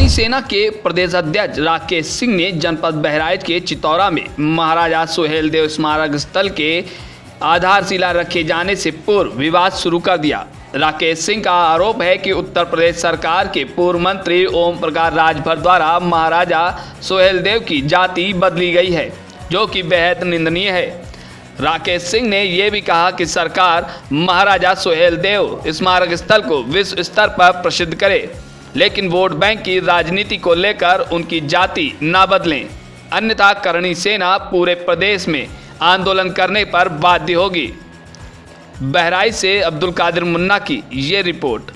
करणी सेना के प्रदेश अध्यक्ष राकेश सिंह ने जनपद बहराइच के चितौरा में महाराजा सुहेलदेव स्मारक स्थल के आधारशिला रखे जाने से पूर्व विवाद शुरू कर दिया। राकेश सिंह का आरोप है कि उत्तर प्रदेश सरकार के पूर्व मंत्री ओम प्रकाश राजभर द्वारा महाराजा सुहेलदेव की जाति बदली गई है, जो कि बेहद निंदनीय है। राकेश सिंह ने यह भी कहा कि सरकार महाराजा सुहेलदेव स्मारक स्थल को विश्व स्तर पर प्रसिद्ध करे, लेकिन वोट बैंक की राजनीति को लेकर उनकी जाति न बदलें, अन्यथा करणी सेना पूरे प्रदेश में आंदोलन करने पर बाध्य होगी। बहराइच से अब्दुल कादिर मुन्ना की ये रिपोर्ट।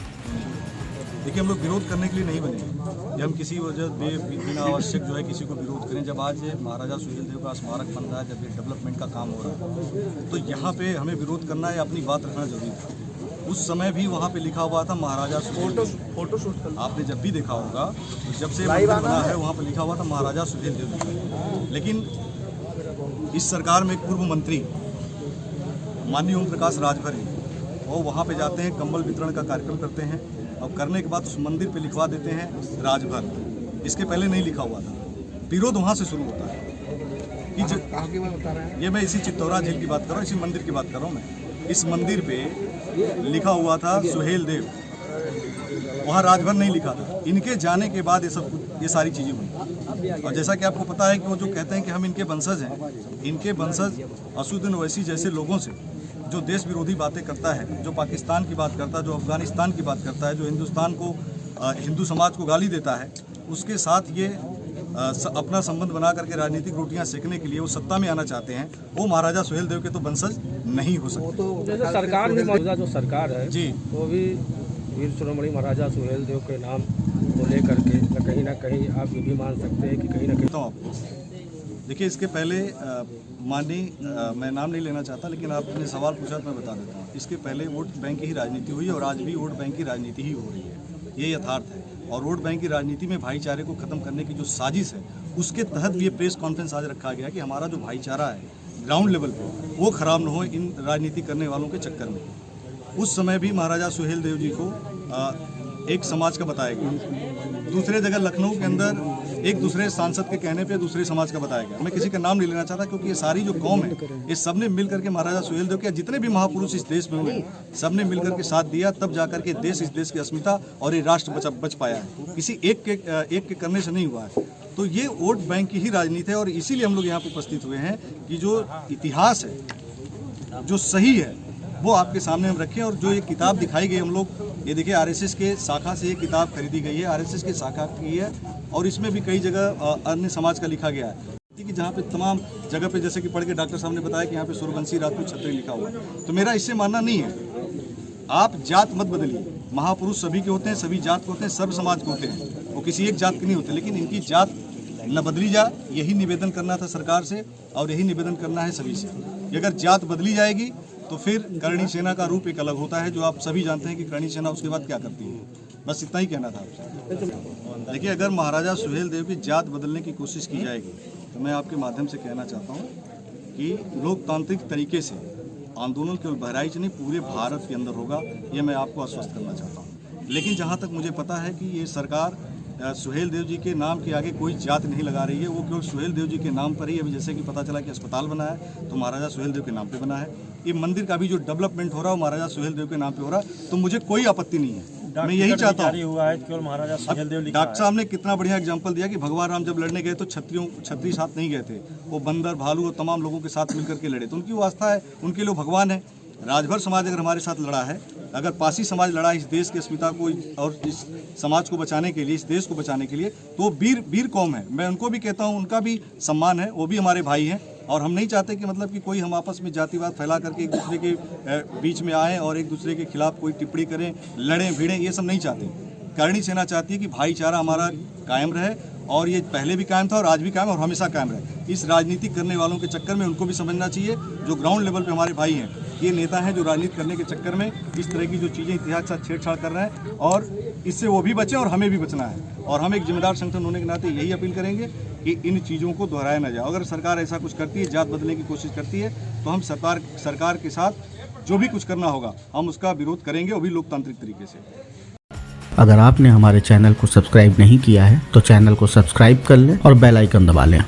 देखिए, हम लोग विरोध करने के लिए नहीं बने कि हम किसी वजह बिना आवश्यक जो है किसी को विरोध करें। जब आज महाराजा सुहेलदेव का स्मारक बन रहा है, जब ये डेवलपमेंट का काम हो रहा है, तो यहाँ पे हमें विरोध करना है, अपनी बात रखना जरूरी था। उस समय भी वहाँ पे लिखा हुआ था महाराजा फोटोशूट आपने जब भी देखा होगा, तो जब से मंदिर बना है वहाँ पे लिखा हुआ था महाराजा सुहेलदेव। लेकिन इस सरकार में एक पूर्व मंत्री माननीय ओम प्रकाश राजभर वो वहाँ पे जाते हैं, कंबल वितरण का कार्यक्रम करते हैं और करने के बाद उस मंदिर पे लिखवा देते हैं राजभर। इसके पहले नहीं लिखा हुआ था। विरोध वहाँ से शुरू होता है कि ये मैं इसी चितौरा झील की बात कर रहा हूँ, इसी मंदिर की बात कर रहा हूँ मैं। इस मंदिर पे लिखा हुआ था सुहेलदेव, वहाँ राजभर नहीं लिखा था। इनके जाने के बाद ये सारी चीज़ें हुई। और जैसा कि आपको पता है कि वो जो कहते हैं कि हम इनके वंशज हैं, इनके वंशज असुद्दीन ओवैसी जैसे लोगों से जो देश विरोधी बातें करता है, जो पाकिस्तान की बात करता है, जो अफगानिस्तान की बात करता है, जो हिंदुस्तान को हिंदू समाज को गाली देता है, उसके साथ ये अपना संबंध बना करके राजनीतिक रोटियां सेकने के लिए वो सत्ता में आना चाहते हैं। वो महाराजा सुहेलदेव के तो वंशज नहीं हो सकते। तो जैसे सरकार भी मौजूदा जो सरकार है जी, वो भी वीर शिरोमणि महाराजा सुहेलदेव के नाम को लेकर के ना कहीं आप ये भी मान सकते हैं कि कहीं ना कहीं। तो आपको देखिए, इसके पहले मैं नाम नहीं लेना चाहता, लेकिन आपने सवाल पूछा तो मैं बता देता हूँ। इसके पहले वोट बैंक की ही राजनीति हुई और आज भी वोट बैंक की राजनीति ही हो रही है, ये यथार्थ है। और वोट बैंक की राजनीति में भाईचारे को खत्म करने की जो साजिश है, उसके तहत ये प्रेस कॉन्फ्रेंस आज रखा गया कि हमारा जो भाईचारा है ग्राउंड लेवल पे वो खराब न हो इन राजनीति करने वालों के चक्कर में। उस समय भी महाराजा सुहेलदेव जी को एक समाज का बताया गया। दूसरे जगह लखनऊ के अंदर एक दूसरे सांसद के कहने पे दूसरे समाज का बताया गया। मैं किसी का नाम नहीं लेना चाहता, क्योंकि ये सारी जो कौम है, ये सब ने मिल करके महाराजा सुहेलदेव के जितने भी महापुरुष इस देश में हुए, सब ने मिल करके साथ दिया, तब जाकर के देश, इस देश की अस्मिता और ये राष्ट्र बच पाया है। किसी एक के करने से नहीं हुआ है। तो ये वोट बैंक की ही राजनीति है और इसीलिए हम लोग यहाँ पे उपस्थित हुए हैं कि जो इतिहास है, जो सही है, वो आपके सामने हम रखें। और जो ये किताब दिखाई गई, हम लोग ये देखिए आरएसएस के शाखा से ये किताब खरीदी गई है, आरएसएस के शाखा की है, और इसमें भी कई जगह अन्य समाज का लिखा गया है कि जहाँ पे तमाम जगह पे, जैसे कि पढ़ के डॉक्टर साहब ने बताया कि यहाँ पे सूर्यवंशी राजपूत छत्री लिखा हुआ है। तो मेरा इससे मानना नहीं है। आप जात मत बदलिए। महापुरुष सभी के होते हैं, सभी जात के होते हैं, सर्व समाज के होते हैं, वो किसी एक जात के नहीं होते। लेकिन इनकी जात न बदली जाए, यही निवेदन करना था सरकार से और यही निवेदन करना है सभी से। अगर जात बदली जाएगी तो फिर करणी सेना का रूप एक अलग होता है, जो आप सभी जानते हैं कि करणी सेना उसके बाद क्या करती है। बस इतना ही कहना था आपसे। देखिए, अगर महाराजा सुहेलदेव की जात बदलने की कोशिश की जाएगी तो मैं आपके माध्यम से कहना चाहता हूँ कि लोकतांत्रिक तरीके से आंदोलन केवल बहराइच नहीं, पूरे भारत के अंदर होगा, ये मैं आपको आश्वस्त करना चाहता हूँ। लेकिन जहाँ तक मुझे पता है कि ये सरकार सुहेलदेव जी के नाम के आगे कोई जात नहीं लगा रही है। वो केवल सुहेलदेव जी के नाम पर ही, अभी जैसे कि पता चला कि अस्पताल बना है तो महाराजा सुहेलदेव के नाम पे बना है। ये मंदिर का भी जो डेवलपमेंट हो रहा है वो महाराजा सुहेलदेव के नाम पे हो रहा है। तो मुझे कोई आपत्ति नहीं है, मैं यही चाहता हूँ। डॉक्टर साहब ने कितना बढ़िया एग्जाम्पल दिया कि भगवान राम जब लड़ने गए तो छत्री साथ नहीं गए थे, वो बंदर, भालू और तमाम लोगों के साथ मिलकर के लड़े। तो उनकी वो आस्था है, उनके लिए भगवान है। राजभर समाज अगर हमारे साथ लड़ा है, अगर पासी समाज लड़ा इस देश की अस्मिता को और इस समाज को बचाने के लिए, इस देश को बचाने के लिए, तो वीर कौम है। मैं उनको भी कहता हूँ, उनका भी सम्मान है, वो भी हमारे भाई हैं। और हम नहीं चाहते कि मतलब कि कोई हम आपस में जातिवाद फैला करके एक दूसरे के बीच में आएँ और एक दूसरे के खिलाफ कोई टिप्पणी करें, लड़ें भिड़ें, ये सब नहीं चाहते। करणी सेना चाहती है कि भाईचारा हमारा कायम रहे, और ये पहले भी कायम था और आज भी कायम और हमेशा कायम रहे। इस राजनीति करने वालों के चक्कर में उनको भी समझना चाहिए, जो ग्राउंड लेवल पे हमारे भाई हैं, ये नेता हैं जो राजनीति करने के चक्कर में इस तरह की जो चीज़ें इतिहास के साथ छेड़छाड़ कर रहे हैं, और इससे वो भी बचें और हमें भी बचना है। और हम एक जिम्मेदार संगठन होने के नाते यही अपील करेंगे कि इन चीज़ों को दोहराया न जाए। अगर सरकार ऐसा कुछ करती है, जात बदलने की कोशिश करती है, तो हम सरकार के साथ जो भी कुछ करना होगा हम उसका विरोध करेंगे, वो भी लोकतांत्रिक तरीके से। अगर आपने हमारे चैनल को सब्सक्राइब नहीं किया है तो चैनल को सब्सक्राइब कर लें और बेल आइकन दबा लें।